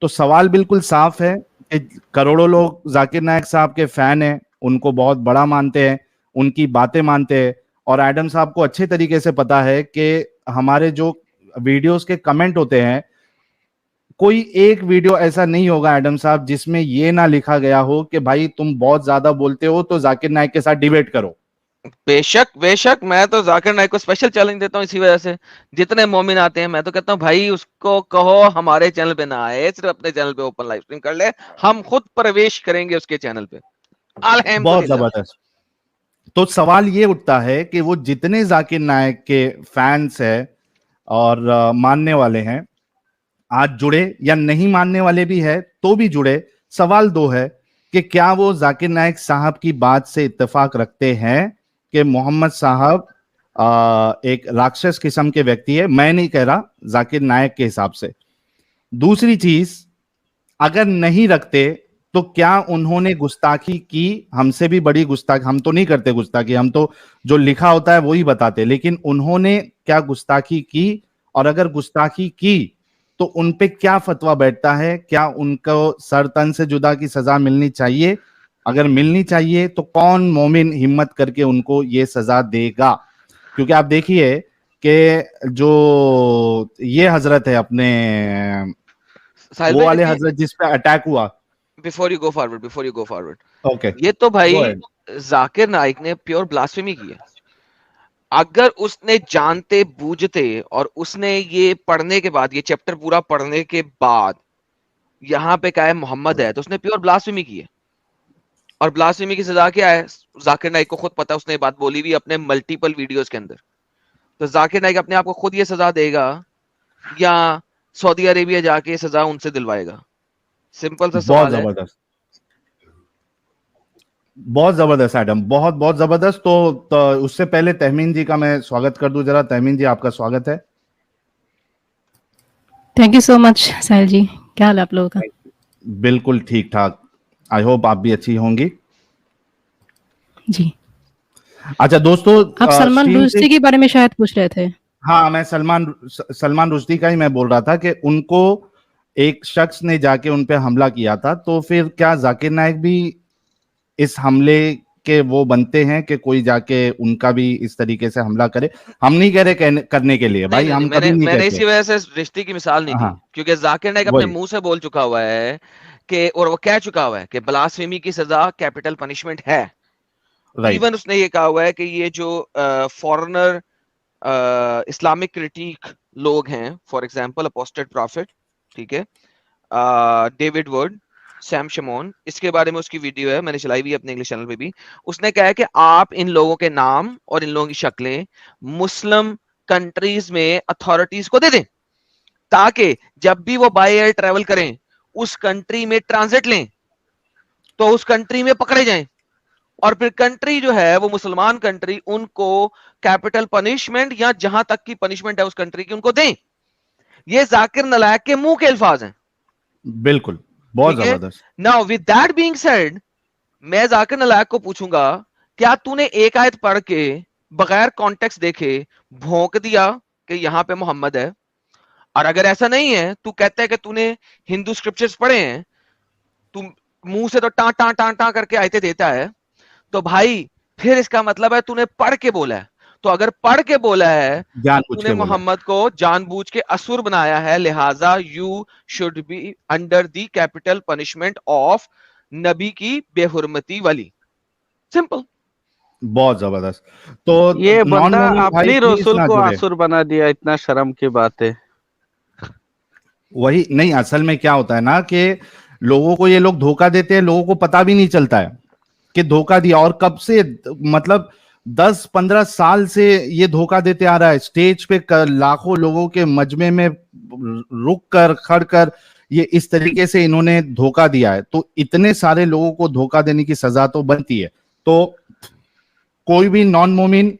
तो सवाल बिल्कुल साफ है कि करोड़ों लोग जाकिर नायक साहब के फैन हैं, उनको बहुत बड़ा मानते हैं, उनकी बातें मानते हैं, और एडम साहब को अच्छे तरीके से पता है कि हमारे जो वीडियोस के कमेंट होते हैं, कोई एक वीडियो ऐसा नहीं होगा एडम साहब जिसमें ये ना लिखा गया हो कि भाई तुम बहुत ज्यादा बोलते हो तो जाकिर नायक के साथ डिबेट करो। बेशक बेशक, मैं तो जाकिर नाइक को स्पेशल चैलेंज देता हूँ इसी वजह से। जितने मोमिन आते हैं मैं तो कहता हूँ भाई उसको कहो हमारे चैनल पे ना आए, सिर्फ अपने चैनल पे ओपन लाइव स्ट्रीम कर ले, हम खुद प्रवेश करेंगे उसके चैनल पे। बहुत अल्हम्दुलिल्लाह। जबरदस्त। तो सवाल ये उठता है कि वो जितने जाकिर नायक के फैंस हैं और मानने वाले हैं, आज जुड़े या नहीं मानने वाले भी है तो भी जुड़े, सवाल दो है कि क्या वो जाकिर नायक साहब की बात से इत्तेफाक रखते हैं कि मोहम्मद साहब एक राक्षस किस्म के व्यक्ति है। मैं नहीं कह रहा, जाकिर नायक के हिसाब से। दूसरी चीज, अगर नहीं रखते तो क्या उन्होंने गुस्ताखी की? हमसे भी बड़ी गुस्ताखी हम तो नहीं करते गुस्ताखी, हम तो जो लिखा होता है वही बताते, लेकिन उन्होंने क्या गुस्ताखी की? और अगर गुस्ताखी की तो उन पे क्या फतवा बैठता है? क्या उनको सर तन से जुदा की सजा मिलनी चाहिए? अगर मिलनी चाहिए तो कौन मोमिन हिम्मत करके उनको ये सजा देगा? क्योंकि आप देखिए कि जो ये हजरत है अपने, साहिल वो भाई वाले देखिए, हजरत जिस पे अटैक हुआ। Before you go forward, okay, ये तो गो भाई अहेड। जाकिर नाइक ने प्योर ब्लास्फेमी की है। अगर उसने जानते बूझते और उसने ये पढ़ने के बाद, ये चैप्टर पूरा पढ़ने के बाद यहाँ पे क्या है मोहम्मद है, तो उसने प्योर ब्लास्फेमी की है। और ब्लास्फेमी की सजा क्या है, जाकिर नाइक को खुद पता है, उसने ये बात बोली हुई अपने मल्टीपल वीडियोस के अंदर। तो जाकिर नाइक अपने आप को खुद ये सजा देगा या सऊदी अरेबिया जाके सजा उनसे दिलवाएगा? सिंपल सा बहुत सवाल है। जबरदस्त, बहुत जबरदस्त एडम, बहुत बहुत जबरदस्त। तो उससे पहले तहमीन जी का मैं स्वागत कर दूं जरा। तहमीन जी, आपका स्वागत है। थैंक यू सो मच साहिल जी, क्या हाल है आप लोगों का? बिल्कुल ठीक ठाक। आई होप आप भी अच्छी होंगी। जी। अच्छा दोस्तों, आप सलमान स्ट्रीम से, रुश्दी के बारे में शायद पूछ रहे थे। हाँ, मैं सलमान रुश्दी का ही मैं बोल रहा था कि उनको एक शख्स ने जाके उन पे हमला किया था, तो फिर क्या जाकिर नायक भी इस हमले के वो बनते हैं कि कोई जाके उनका भी इस तरीके से हमला करे? हम नहीं कह रहे करने के लिए नहीं भाई, नहीं नहीं, हम मैंने कभी नहीं मैंने कहते। इसी वजह से रिश्ते की मिसाल नहीं दी, हाँ, क्योंकि जाकिर नाइक अपने वही, मुंह से बोल चुका हुआ है कि, और वो कह चुका हुआ है कि ब्लास्फेमी की सजा कैपिटल पनिशमेंट है। राइट। इवन उसने ये कहा हुआ है कि ये जो फॉरेनर इस्लामिक क्रिटिक लोग हैं, फॉर एग्जांपल अपोस्टेट प्रॉफिट, ठीक है, डेविड वर्ड, सैम शमोन, इसके बारे में उसकी वीडियो है, मैंने चलाई हुई है अपने इंग्लिश चैनल पे भी। उसने कहा है कि आप इन लोगों के नाम और इन लोगों की शक्लें मुस्लिम कंट्रीज में अथॉरिटीज को दे दें, ताकि जब भी वो बाय एयर ट्रेवल करें, उस कंट्री में ट्रांजिट लें, तो उस कंट्री में पकड़े जाएं, और फिर कंट्री जो है वो मुसलमान कंट्री उनको कैपिटल पनिशमेंट या जहां तक की पनिशमेंट है उस कंट्री की उनको दें। ये जाकिर नालायक के मुंह के अल्फाज हैं। बिल्कुल, बहुत ठीक है। जबरदस्त। Now with that being said, मैं जाकिर नालायक को पूछूंगा, क्या तूने एक आयत पढ़ के बगैर कॉन्टेक्स्ट देखे भोंक दिया कि यहां पे मोहम्मद है? और अगर ऐसा नहीं है, तू कहता है कि तूने हिंदू स्क्रिप्चर्स पढ़े हैं, तू मुंह से तो टां टां टां टां करके आयतें देता है, तो भाई फिर इसका मतलब है तूने पढ़ के बोला है। तो अगर पढ़ के बोला है तो जानबूझ तूने के बोला है। मोहम्मद को जानबूझ के असुर बनाया है, लिहाजा you should be under the capital punishment of नबी की बेहुरमती वाली। सिंपल। बहुत जबरदस्त। तो ये नॉन बंदा मोमिन भाई अपनी प्लीज रसूल ना को जुड़े। आसुर बना दिया, इतना शर्म की बात है। वही नहीं, असल में क्या होता है ना कि लोगों को ये लोग धोखा देते हैं, लोगों को पता भी नहीं चलता है कि धोखा दिया। और कब से, मतलब 10-15 साल से ये धोखा देते आ रहा है। स्टेज पे लाखों लोगों के मजमे में रुक कर खड़ कर ये इस तरीके से इन्होंने धोखा दिया है, तो इतने सारे लोगों को धोखा देने की सजा तो बनती है। तो कोई भी नॉन मोमिन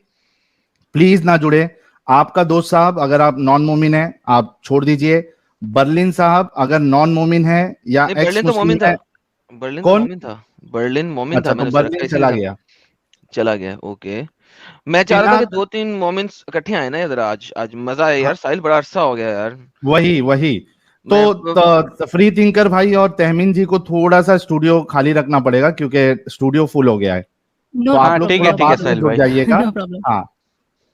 प्लीज ना जुड़े। आपका दोस्त साहब अगर आप नॉन मोमिन है आप छोड़ दीजिए। बर्लिन साहब अगर नॉन मोमिन है या नहीं, एक्स बर्लिन तो मोमिन मुस्लिम था। है। बर्लिन तो कौन? मोमिन था। बर्लिन मोमिन था, अच्छा, तो मैंने सुना था, बर्लिन इसीलिए चला था। गया। चला गया, ओके। मैं चाह रहा था बिना, कि दो तीन मोमिन्स इकट्ठे आए ना इधर, आज आज मजा आया यार। साहिल, बड़ा अरसा हो गया यार। वही वही तो फ्री थिंकर भाई और तहमीन जी को थोड़ा सा स्टूडियो खाली रखना पड़ेगा क्योंकि स्टूडियो फुल हो गया है। नो तो आप हाँ, लोग ठीक थोड़ा है बाद में साहिल जुड़ भाई। जाइएगा। No problem. हाँ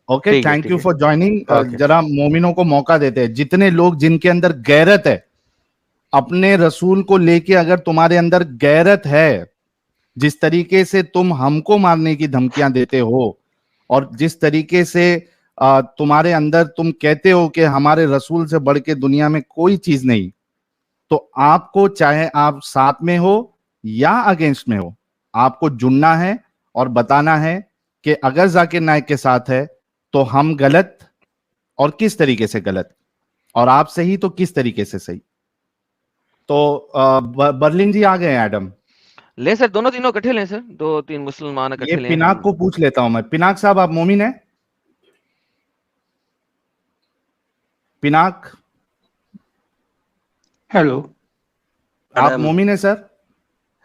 ओके, ठीक है, थैंक ठीक यू है। For joining. ओके। जरा मोमिनों को मौका देते हैं, जितने लोग जिनके अंदर गैरत है, अपने रसूल को लेके अगर तुम्हारे अंदर गैरत है, जिस तरीके से तुम हमको मारने की धमकियां देते हो और जिस तरीके से तुम्हारे अंदर तुम कहते हो कि हमारे रसूल से बढ़ के दुनिया में कोई चीज नहीं, तो आपको चाहे आप साथ में हो या अगेंस्ट में हो, आपको जुड़ना है और बताना है कि अगर जाकिर नाइक के साथ है तो हम गलत, और किस तरीके से गलत, और आप सही तो किस तरीके से सही। तो बर्लिन जी आ गए हैं एडम। ले सर, दोनों तीनों इकट्ठे लें सर, 2-3 मुसलमान ये इकट्ठे लें। पिनाक को पूछ लेता हूं मैं। पिनाक साहब, आप मोमिन हैं? पिनाक, हेलो। आप मैडम। मोमिन हैं सर?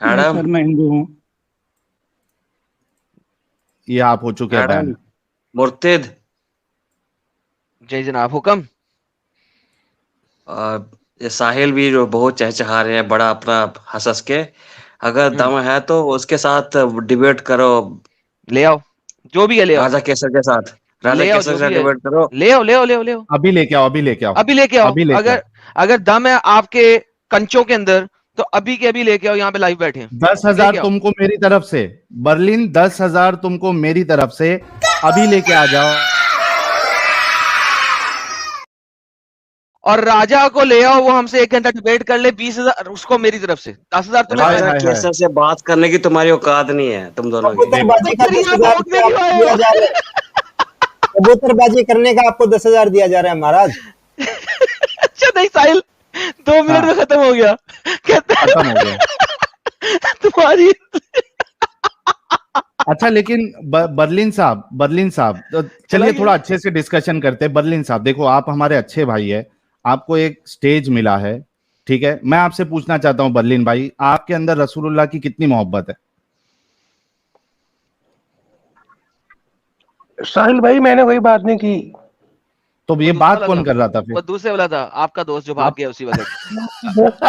नहीं मैडम। सर, मैं हिंदू हूँ। ये आप हो चुके हैं मैडम बैन। मुर्तिद। जय जनाब, हुक्म। ये साहिल भी जो बहुत चहचहा रहे हैं बड़ा अपना हंस हंस के, अगर दम है तो उसके साथ डिबेट करो। ले आओ, जो भी है ले आओ, राजा केसर के साथ, राजा ले आओ, केसर जो के साथ भी है डिबेट करो। ले आओ, ले आओ, ले आओ, ले आओ, अभी लेके आओ, अभी लेके आओ, अभी लेके आओ। अभी लेके अगर आओ। अगर दम है आपके कंचों के अंदर तो अभी के अभी लेके आओ, यहाँ पे लाइव बैठे हैं। 10,000 लेके आओ। तुमको मेरी तरफ से, बर्लिन 10,000 तुमको मेरी तरफ से, अभी लेके आ जाओ। और राजा को ले आओ, वो हमसे 1 घंटा डिबेट कर ले। 20,000 उसको मेरी तरफ से, 10,000 तुम्हें। हाय, राजा हाय, हाय। केसर से बात करने की तुम्हारी औकात नहीं है, तुम दोनों की। कबूतरबाजी का तो 10,000 भौंकने क्यों आए हो? दिया जा रहा है। कबूतरबाजी करने का आपको 10,000 दिया जा रहा है महाराज। अच्छा नहीं साहिल, 2 मिनट में खत्म हो गया। कहते हैं खत्म हो गया। तुम्हारी। अच्छा, लेकिन बर्लिन साहब तो चलिए चलाइए। थोड़ा अच्छे से डिस्कशन करते हैं। बर्लिन साहब देखो, आप हमारे अच्छे भाई है, आपको एक स्टेज मिला है, ठीक है। मैं आपसे पूछना चाहता हूं बर्लिन भाई, आपके अंदर रसूलुल्लाह की कितनी मोहब्बत है? साहिल भाई, मैंने कोई बात नहीं की। तो ये वो बात दूसरा कौन था। कर रहा था वो फिर? दूसरे वाला था, आपका दोस्त जो भाग आप- गया उसी वाले।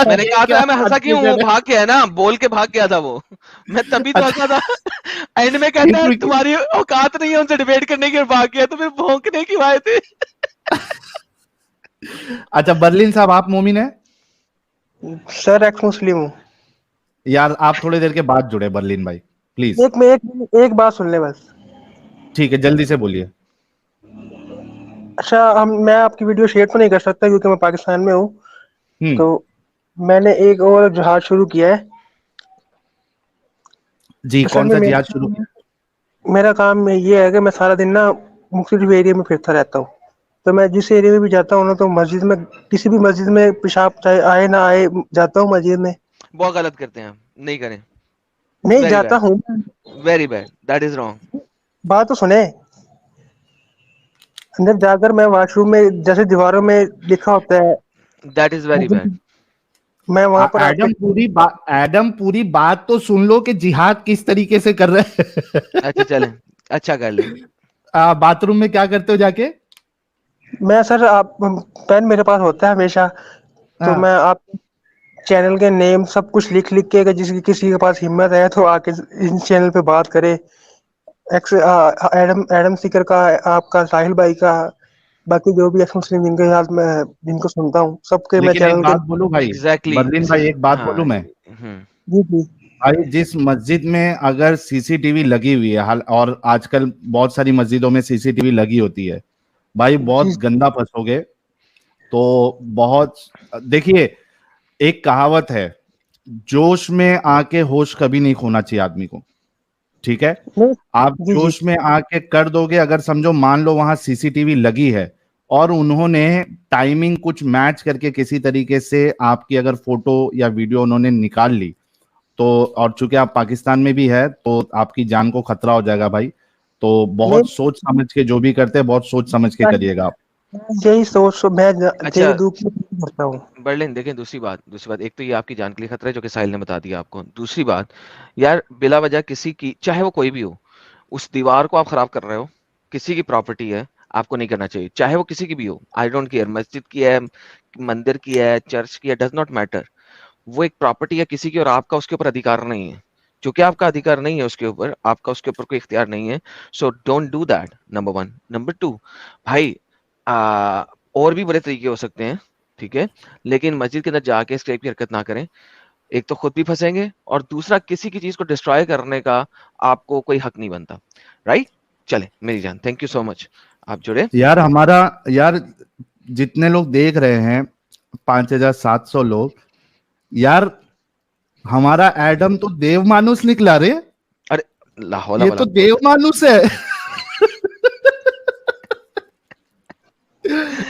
मैंने कहा था, मैं हंसा क्यों? वो भाग गया है ना, बोल के भाग गया था वो। मैं तभी तो हंसा था। एंड में कहता है तुम्हारी औकात नहीं है उनसे डिबेट करने की, और भाग गया। तो फिर भौंकने क्यों आए थे? अच्छा बर्लिन साहब, आप मोमिन है? सर, एक्स मुस्लिम हूँ। यार आप थोड़ी देर के बाद जुड़े बर्लिन भाई, प्लीज। एक बात सुन ले बस। ठीक है, जल्दी से बोलिए। अच्छा, मैं आपकी वीडियो शेयर तो नहीं कर सकता क्योंकि मैं पाकिस्तान में हूँ। तो मैंने एक और जहाज शुरू किया है। जी, असल कौन में सा मेरा जिहाद शुरू किया? मेरा काम ये है कि मैं सारा दिन ना मुख्तलिफ एरिया में फिरता रहता हूँ। तो मैं जिस एरिया में भी जाता हूँ ना, तो मस्जिद में, किसी भी मस्जिद में पेशाब चाहे आए ना आए, जाता हूँ मस्जिद में। बहुत गलत करते हैं, नहीं करें। नहीं Very जाता bad. हूँ। Very bad, that is wrong. बात तो सुने। अंदर जाकर मैं वॉशरूम में, जैसे दीवारों में लिखा होता है, दैट इज वेरी बैड। मैं वहां पर एडम पूरी बात तो सुन लो कि जिहाद किस तरीके से कर रहे हैं। अच्छा चलें, अच्छा कर लें। बाथरूम में क्या करते हो जाके? मैं सर, आप पेन मेरे पास होता है हमेशा। तो मैं आप चैनल के नेम सब कुछ लिख लिख के, जिसकी किसी के पास हिम्मत है तो आके इन चैनल पे बात करे। एडम सीकर का, आपका साहिल भाई का, बाकी जो भी एक्स मुस्लिम जिनके साथ मैं जिनको सुनता हूँ, सबके मैं लेकिन एक चैनल बात बोलूं भाई, Exactly. बर्लिन भाई, एक बात हाँ, बोलूं मैं। जी जी भाई जिस मस्जिद में अगर सीसीटीवी लगी हुई है, और आजकल बहुत सारी मस्जिदों में सीसीटीवी लगी होती है, भाई बहुत गंदा फंसोगे। तो बहुत, देखिए एक कहावत है, जोश में आके होश कभी नहीं खोना चाहिए आदमी को, ठीक है। आप जी, जोश में आके कर दोगे, अगर समझो मान लो वहां सीसीटीवी लगी है और उन्होंने टाइमिंग कुछ मैच करके किसी तरीके से आपकी अगर फोटो या वीडियो उन्होंने निकाल ली, तो और चूंकि आप पाकिस्तान में भी है तो आपकी जान को खतरा हो जाएगा भाई। तो बहुत सोच समझ के जो भी करते हैं, बहुत सोच समझ के करिएगा आप। यही सोच मैं अच्छा। करता हूँ। बर्लिन देखें, दूसरी बात, एक तो ये आपकी जान के लिए खतरा है जो कि साहिल ने बता दिया आपको। दूसरी बात, यार बिला वजह किसी की, चाहे वो कोई भी हो, उस दीवार को आप खराब कर रहे हो। किसी की प्रॉपर्टी है, आपको नहीं करना चाहिए, चाहे वो किसी की भी हो। आई डोंट केयर, मस्जिद की है, मंदिर की है, चर्च की है, डज नॉट मैटर। वो एक प्रॉपर्टी है किसी की और आपका उसके ऊपर अधिकार नहीं है। क्योंकि आपका अधिकार नहीं है उसके ऊपर, आपका उसके ऊपर कोई इख्तियार नहीं है, so don't do that, number 1। Number 2, भाई और भी बड़े तरीके हो सकते हैं, ठीक है, लेकिन मस्जिद के अंदर जाके इस टाइप की हरकत ना करें। एक तो खुद भी फंसेंगे, और दूसरा किसी की चीज को डिस्ट्रॉय करने का आपको कोई हक नहीं बनता, राइट? चले मेरी जान, थैंक यू सो मच, आप जुड़े। यार हमारा, यार जितने लोग देख रहे हैं 5700 लोग, यार हमारा एडम तो देव मानुस निकला रे, अरे लाहौला ये वाला तो देव मानुस है।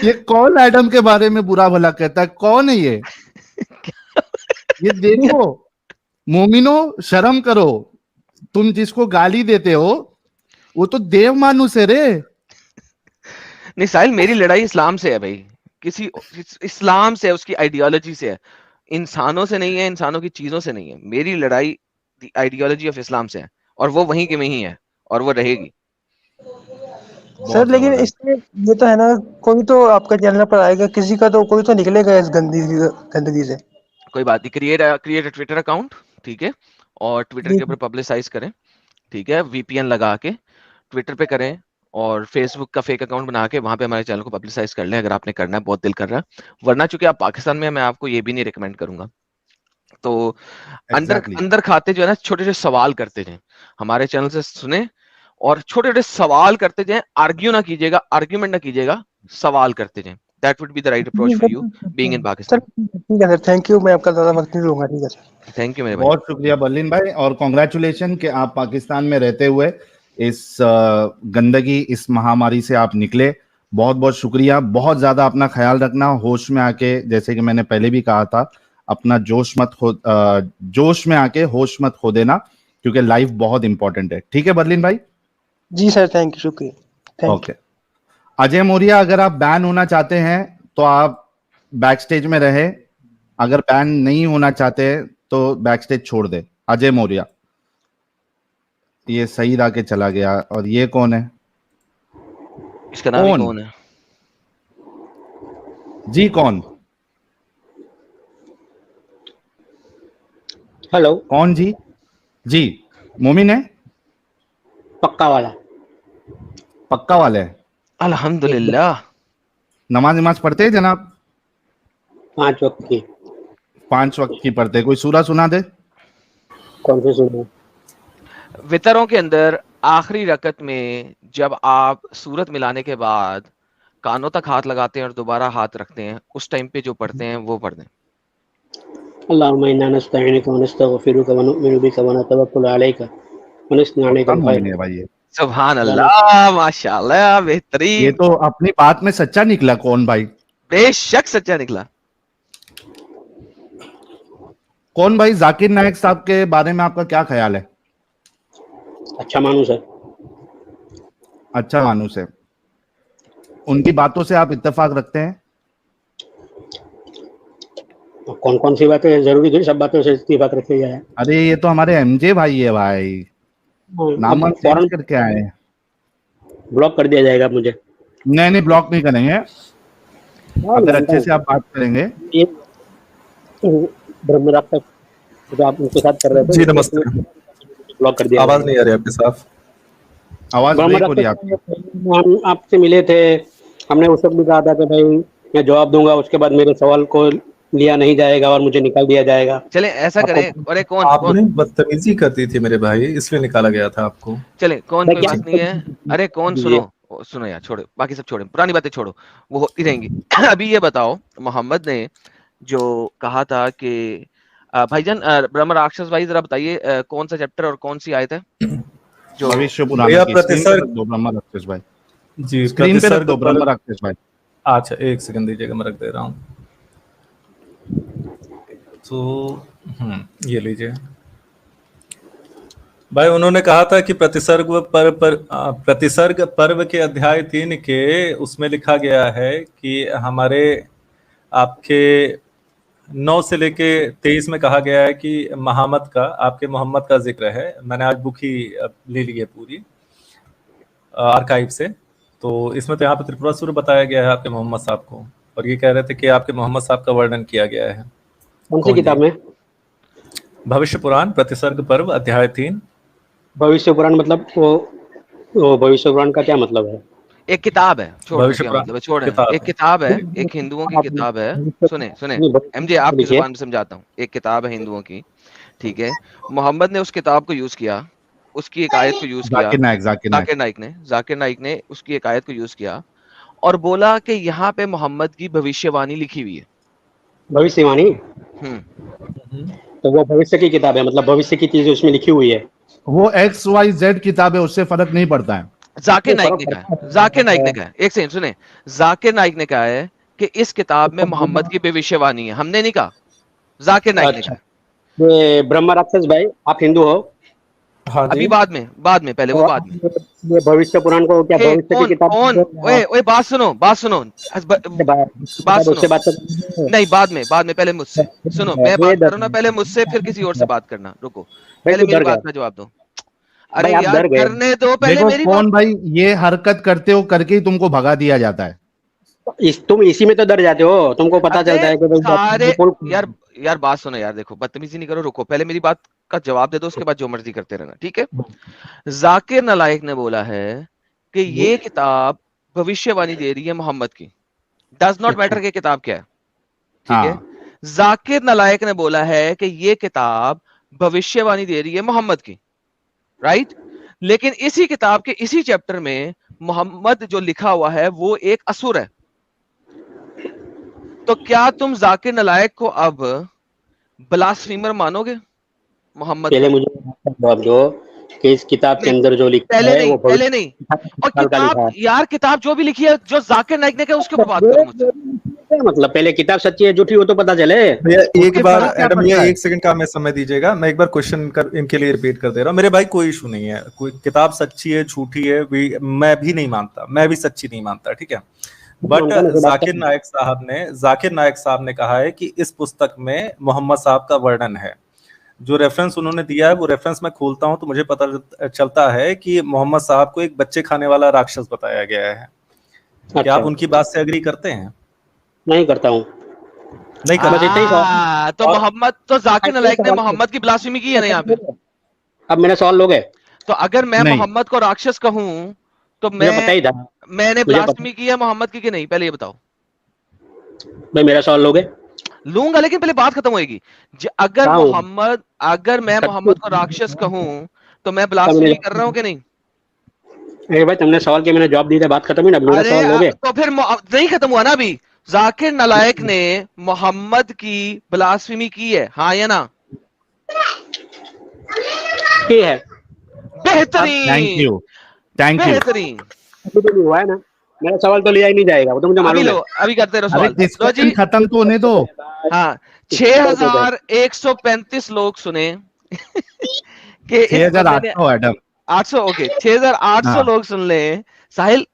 ये कौन एडम के बारे में बुरा भला कहता है? कौन है ये देखो मोमिनो, शर्म करो, तुम जिसको गाली देते हो वो तो देव मानुस है रे। नहीं साहिल, मेरी लड़ाई इस्लाम से है भाई, किसी इस्लाम से है, उसकी आइडियोलॉजी से है, इंसानों से नहीं है, इंसानों की चीजों से नहीं है। मेरी लड़ाई द आइडियोलॉजी ऑफ इस्लाम से है, और वो वहीं के वहीं है, और वो रहेगी। सर लेकिन इसमें ये तो है ना, कोई तो आपका चैनल पर आएगा, किसी का तो कोई तो निकलेगा इस गंदगी से। कोई बात नहीं, क्रिएट अ ट्विटर अकाउंट, ठीक है, और ट्विटर के ऊपर पब्लिसाइज करें, ठीक है, वीपीएन लगा के ट्विटर पे करें, और फेसबुक का फेक अकाउंट बना के वहां पे हमारे चैनल को पब्लिसाइज कर लें, अगर आपने करना है, बहुत दिल कर रहा है। वरना चूंकि आप पाकिस्तान में हैं, मैं आपको ये भी नहीं रिकमेंड करूंगा। तो अंदर खाते जो है ना, छोटे छोटे सवाल करते जाएं, हमारे चैनल से सुने, और छोटे छोटे सवाल करते जाएं, आर्ग्यू ना कीजिएगा, आर्ग्यूमेंट ना कीजिएगा, सवाल करते जाएं। That would be the right approach for you being in Pakistan. ठीक है सर, थैंक यू, मैं आपका ज्यादा वक्त नहीं लूंगा। ठीक है सर, थैंक यू मेरे भाई। बहुत शुक्रिया बर्लिन भाई, और कॉन्ग्रेचुलेशन कि आप पाकिस्तान में रहते हुए इस गंदगी, इस महामारी से आप निकले। बहुत बहुत शुक्रिया। बहुत ज्यादा अपना ख्याल रखना, होश में आके, जैसे कि मैंने पहले भी कहा था, अपना जोश में आके होश मत खो देना, क्योंकि लाइफ बहुत इंपॉर्टेंट है। ठीक है बर्लिन भाई? जी सर, थैंक यू, शुक्रिया। ओके अजय मौर्य, अगर आप बैन होना चाहते हैं तो आप बैक स्टेज में रहे, अगर बैन नहीं होना चाहते तो बैक स्टेज छोड़ दे। अजय मौर्य, ये सही रह के चला गया। और ये कौन है? इसका नाम ही कौन है जी? कौन? हेलो, कौन जी? जी मोमिन है? पक्का वाला। पक्का वाले है? अल्हम्दुलिल्लाह। नमाज पढ़ते हैं जनाब? 5 वक्त की। 5 वक्त की पढ़ते। कोई सूरा सुना दे। कौन सी सुना? वितरों के अंदर आखिरी रकत में जब आप सूरत मिलाने के बाद कानों तक हाथ लगाते हैं और दोबारा हाथ रखते हैं, उस टाइम पे जो पढ़ते हैं वो पढ़ दें। अल्लाहुम्मा इन्ना नस्तईनुका व नस्तगफिरुका व नुमिनु बिका व नतवक्कलु अलैका व नस्ना अलैकल खैर। है भाई ये? सुभान अल्लाह, माशाल्लाह, बेहतरीन। ये तो अपनी बात में सच्चा निकला। कौन भाई? बेशक सच्चा निकला। कौन भाई? जाकिर नायक साहब के बारे में आपका क्या ख्याल है? अच्छा मानुस है। अच्छा मानुस है। उनकी बातों से आप इत्तेफाक रखते हैं? कौन कौन सी बातें जरूरी थी, सब बातों से इत्तेफाक रखे जाए। अरे ये तो हमारे एमजे भाई है भाई, नाम चेंज करके आए हैं। ब्लॉक कर दिया जाएगा मुझे? नहीं ब्लॉक नहीं करेंगे, अगर अच्छे से आप बात करेंगे। ये ब्रह्म राक्षस जो आप उनके साथ कर रहे थे, जी नमस्ते। ब्लॉक कर दिया। आवाज नहीं आ रही आपके साथ? आवाज ब्रेक हो रही है आपकी। हम आपसे मिले थे, हमने उस वक्त भी कहा था कि भाई मैं जवाब दूंगा, उसके बाद मेरे सवाल को लिया नहीं जाएगा और मुझे निकाल दिया जाएगा। चले ऐसा करें। अरे कौन? आपने बदतमीजी करती थी मेरे भाई, इसलिए निकाला गया था आपको। चले कौन, कोई बात नहीं है। अरे कौन, सुनो यार, छोड़ो बाकी सब, छोड़ो पुरानी बातें, छोड़ो, वो होती रहेंगी। अभी ये बताओ, मोहम्मद ने जो कहा था कि भाईजान ब्रह्म राक्षस भाई, जरा बताइए कौन सा चैप्टर और कौन सी आयत है जो भविष्य पुराण की? प्रतिसर्ग दो ब्रह्म राक्षस भाई जी, स्क्रीन पे रख दो ब्रह्म राक्षस भाई। अच्छा एक सेकंड दीजिएगा, मैं रख दे रहा हूँ। तो ये लीजिए भाई। उन्होंने कहा था कि प्रतिसर्ग पर्व के अध्याय 3 के उसमें लिखा गया है कि हमारे आपके 9 से लेके 23 में कहा गया है कि मोहम्मद का, आपके मोहम्मद का जिक्र है। मैंने आज बुक ही ले ली है पूरी आर्काइव से, तो इसमें तो यहाँ पे त्रिपुरा सूर बताया गया है आपके मोहम्मद साहब को, और ये कह रहे थे कि आपके मोहम्मद साहब का वर्णन किया गया है। कौन सी कौन किताब जी? में? भविष्य पुराण प्रतिसर्ग पर्व अध्याय 3। भविष्य पुराण मतलब वो भविष्य पुराण का क्या मतलब है? एक किताब है, छोड़ भविष्य क्या पुराण मतलब है, छोड़ किताब एक है। किताब है, एक हिंदुओं की किताब है। सुने सुने एमजे, आपकी लिखिए। जुबान में समझाता हूँ। एक किताब है हिंदुओं की, ठीक है। मोहम्मद ने उस किताब को यूज किया, उसकी एक आयत को यूज किया। जाकिर नाइक, जाकिर नाइक। जाकिर नाइक ने उसकी एक आयत को यूज किया और बोला कि यहाँ पे मोहम्मद की भविष्यवाणी लिखी हुई है। भविष्यवाणी? हम्म, तो वो भविष्य की किताब है, मतलब भविष्य की चीज उसमें लिखी हुई है। वो XYZ किताब है, उससे फर्क नहीं पड़ता है। जाकिर नाइक फर्क ने कहा पड़ता है, है। जाकिर नाइक ने कहा है, एक सेकंड सुने, जाकिर नाइक ने कहा है कि इस किताब में मोहम्मद की भविष्यवाणी है, हमने नहीं कहा, जाकिर नाइक ने अच्छा, कहा। ये ब्रह्म राक्षस भाई, आप हिंदू हो? हाँ जी। अभी बाद में पहले वो तो बाद में। ये भविष्य पुराण को क्या ए, भविष्य की किताब कौन बोल रहे ओए हो? ओए बात सुनो बात उससे सुनो। बात कर नहीं, बाद में पहले मुझसे सुनो, मैं बात करूँ ना, पहले मुझसे फिर किसी और से बात करना, रुको, भाई पहले तू मेरी डर बात गया का जवाब दो। अरे भाई, आप यार डर गए। करने दो पहले देखो मेरी बात। कौन भाई, ये हरकत करते हो करके ही तुमको भगा दिया जाता है। तुम इसी में तो डर जाते हो, तुमको पता अबे चलता है कि भाई सारे पुल- यार बात सुनो यार, देखो बदतमीजी नहीं करो, रुको पहले मेरी बात का जवाब दे दो, उसके बाद जो मर्जी करते रहना, ठीक है। जाकिर नालायक ने बोला है कि ये किताब भविष्यवाणी दे रही है मोहम्मद की, डज नॉट मैटर कि किताब क्या है, ठीक है। हाँ, जाकिर नालायक ने बोला है कि ये किताब भविष्यवाणी दे रही है मोहम्मद की, राइट। लेकिन इसी किताब के इसी चैप्टर में मोहम्मद जो लिखा हुआ है वो एक असुर है। तो क्या तुम जाकिर नालायक को अब ब्लास्फेमर मानोगे मोहम्मद पहले का? मुझे जवाब दो कि इस किताब के नहीं, अंदर जो लिखा है वो पहले नहीं। और साल का लिखा किताब है। यार, किताब जो भी लिखी है, जो जाकिर नाइक ने कहा, उसके ऊपर बात करो मुझसे। क्या मतलब, पहले किताब सच्ची है झूठी हो तो पता चले। भैया एक उससे बार फर्क क्या एडम, पड़ता ये है? 1 सेकंड का हमें समय दीजिएगा, मैं एक बार क्वेश्चन कर इनके लिए रिपीट कर दे रहा हूँ। मेरे भाई कोई इशू नहीं है, कोई किताब सच्ची है झूठी है मैं भी नहीं मानता, मैं भी सच्ची नहीं मानता, ठीक है। बट जाकिर नायक साहब ने कहा है कि इस पुस्तक में मोहम्मद साहब का वर्णन है। जो रेफरेंस उन्होंने दिया है वो रेफरेंस मैं खोलता हूं तो मुझे पता चलता है कि मोहम्मद साहब को एक बच्चे खाने वाला राक्षस बताया गया है। क्या अच्छा, आप उनकी बात से एग्री करते हैं? नहीं करता हूँ। नहीं बस इतना ही सवाल। तो मोहम्मद, तो जाकिर नालायक ने सवाल- मोहम्मद की ब्लास्फेमी की है ना यहाँ पे। अब मेरा सवाल लोगे? तो अगर मैं नहीं। मोहम्मद को राक्षस कहूं तो मुझे पता ही था। मैंने मुझे ब्लास्फेमी की है मोहम्मद की कि नहीं, पहले ये बताओ। भाई मेरा सवाल लोगे? लूंगा, लेकिन पहले बात खत्म होएगी। अगर मैं मोहम्मद को राक्षस कहूं तो मैं ब्लास्फेमी कर रहा हूं कि नहीं? अरे भाई तुमने सवाल किया, मैंने जवाब दिया था, बात खत्म हुई ना। मेरा अरे सवाल लोगे? तो फिर नहीं खत्म हुआ ना अभी। जाकिर नालायक ने मोहम्मद की ब्लास्फेमी की है, हाँ या ना? ठीक है, बेहतरीन, थैंक यू। बेहतरीन। अभी तो नहीं हुआ है ना। मेरा सवाल तो लिया ही नहीं जाएगा, वो तो मुझे अभी मालूम है। लो, अभी करते रहो अरे सवाल। लो डिस्कशन जी, खत्म तो होने दो। हाँ, 6135 लोग सुने कि इस बंदे ने 6800 एडम। 800, ओके 6800 हाँ। लोग सुन ले। साहिल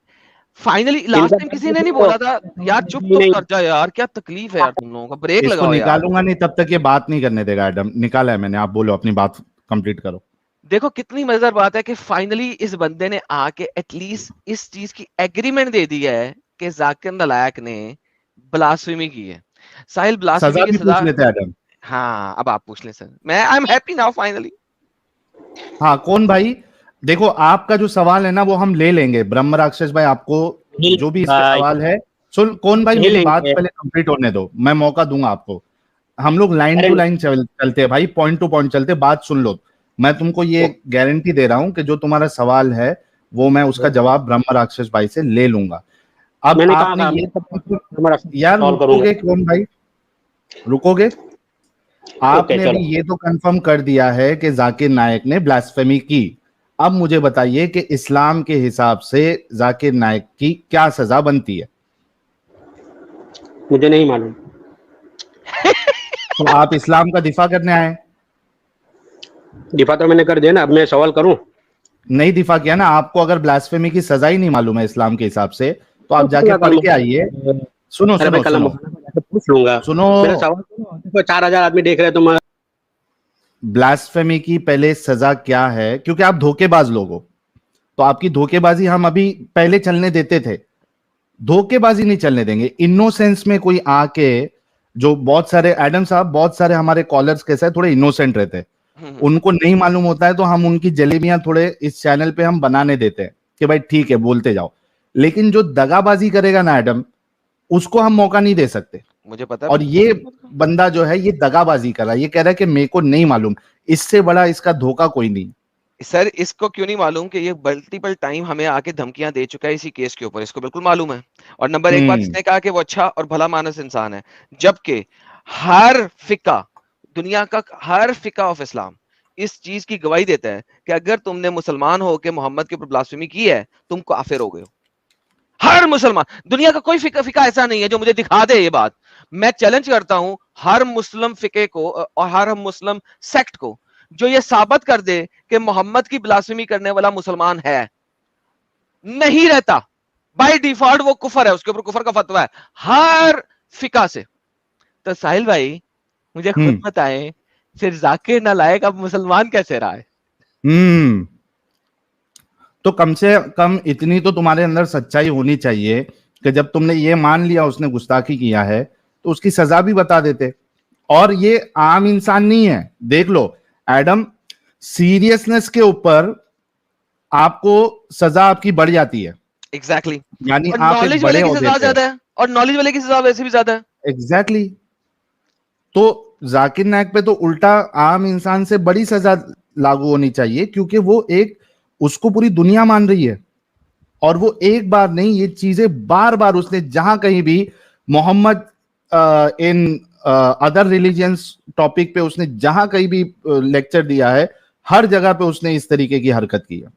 फाइनली लास्ट टाइम किसी ने नहीं बोला था यार, चुप तो कर जा यार, क्या तकलीफ है यार, तुम लोगों का ब्रेक इसको लगाओ यार। निकालूंगा नहीं तब तक ये बात नहीं करने देगा एडम। निकाला है मैंने, आप बोलो अपनी बात कंप्लीट करो। देखो कितनी मजेदार बात है कि फाइनली इस बंदे ने आके एटलीस्ट इस चीज की एग्रीमेंट दे दी है कि जाकिर नालायक ने ब्लास्फेमी की है। साहिल ब्लास्फेमी सजा की भी सजा, पूछ लेते हैं एडम। हाँ अब आप पूछ लें सर, मैं I am happy now finally. हाँ कौन भाई, देखो आपका जो सवाल है ना वो हम ले लेंगे। ब्रह्म राक्षस भाई, आपको जो भी इसके भाई, सवाल है सुन। कौन भाई, ले मेरी लेंगे। बात पहले कंप्लीट होने दो, मैं मौका दूंगा आपको। हम लोग लाइन अरे टू लाइन चलते हैं भाई, पॉइंट टू पॉइंट चलते, बात सुन लो। मैं तुमको ये गारंटी दे रहा हूं कि जो तुम्हारा सवाल है वो मैं उसका जवाब ब्रह्म राक्षस भाई से ले लूंगा। अब मैंने कहा आपने था ये हमारा यार सॉल्व करूंगा। रुकोगे कौन भाई, रुकोगे? आपने चलो। अभी ये तो कंफर्म कर दिया है कि जाकिर नायक ने ब्लास्फेमी की। अब मुझे बताइए कि इस्लाम के हिसाब से जाकिर नायक की क्या सजा बनती है? मुझे नहीं मालूम। तो आप इस्लाम का दिफा करने आए? दिफा तो मैंने कर दिया ना, अब मैं सवाल करूं? नहीं दिफा किया ना। आपको अगर ब्लास्फेमी की सजा ही नहीं मालूम है इस्लाम के हिसाब से तो आप जाके पढ़ के आइए। सुनो अरे भाई, सुनो कल सुनो पूछ लूंगा। सुनो, मेरा सवाल सुनो। 4000 आदमी देख रहे हैं तुम। ब्लास्फेमी की पहले सजा क्या है, क्योंकि आप धोखेबाज लोग हो तो आपकी धोखेबाजी हम अभी पहले चलने देते थे। धोखेबाजी नहीं चलने देंगे। इनोसेंस में कोई आके, जो बहुत सारे एडम साहब, बहुत सारे हमारे कॉलर्स कैसे थोड़े इनोसेंट रहते हैं, उनको नहीं मालूम होता है तो हम उनकी जलेबियां थोड़े इस चैनल पे हम बनाने देते हैं कि भाई ठीक है बोलते जाओ, लेकिन जो दगाबाजी करेगा ना एडम, उसको हम मौका नहीं दे सकते। मुझे पता है। और ये बंदा जो है ये दगाबाजी कर रहा है, ये कह रहा है कि मेरे को नहीं मालूम। इससे बड़ा इसका धोखा कोई नहीं। सर इसको क्यों नहीं मालूम कि ये मल्टीपल टाइम हमें आके धमकियां दे चुका है इसी केस के ऊपर, इसको बिल्कुल मालूम है। और नंबर एक बात, इसने कहा कि वो अच्छा और भला मानस इंसान है, जबकि हर फिका, दुनिया का हर फिका ऑफ इस्लाम इस चीज की गवाही देता है कि अगर तुमने मुसलमान हो के मोहम्मद के ऊपर ब्लास्फेमी की है, तुम काफिर हो गए हो। हर मुसलमान, दुनिया का कोई फिका ऐसा नहीं है जो मुझे दिखा दे ये बात। मैं चैलेंज करता हूं हर मुस्लिम फिके को और हर मुस्लिम सेक्ट को जो ये साबित कर दे कि मोहम्मद की ब्लास्फेमी करने वाला मुसलमान है। नहीं रहता, बाय डिफॉल्ट वो कुफर है, उसके ऊपर कुफर का फतवा है हर फिका से। तो साहिल भाई मुझे खुद बताएं, फिर जाकिर नालायक अब मुसलमान कैसे रहा है? तो कम से कम इतनी तो तुम्हारे अंदर सच्चाई होनी चाहिए कि जब तुमने ये मान लिया उसने गुस्ताखी किया है तो उसकी सजा भी बता देते। और ये आम इंसान नहीं है, देख लो एडम, सीरियसनेस के ऊपर आपको सजा आपकी बढ़ जाती है। एग्जैक्टली यानी और आप नॉलेज एक वाले बड़े की हो सजा ज्यादा है, और नॉलेज वाले की सजा वैसे भी ज्यादा है। एग्जैक्टली। तो जाकिर नायक पे तो उल्टा आम इंसान से बड़ी सजा लागू होनी चाहिए, क्योंकि वो एक, उसको पूरी दुनिया मान रही है और वो एक बार नहीं, ये चीजें बार बार उसने जहां कहीं भी Muhammad in other religions topic पे उसने जहां कहीं भी लेक्चर दिया है, हर जगह पे उसने इस तरीके की हरकत की है।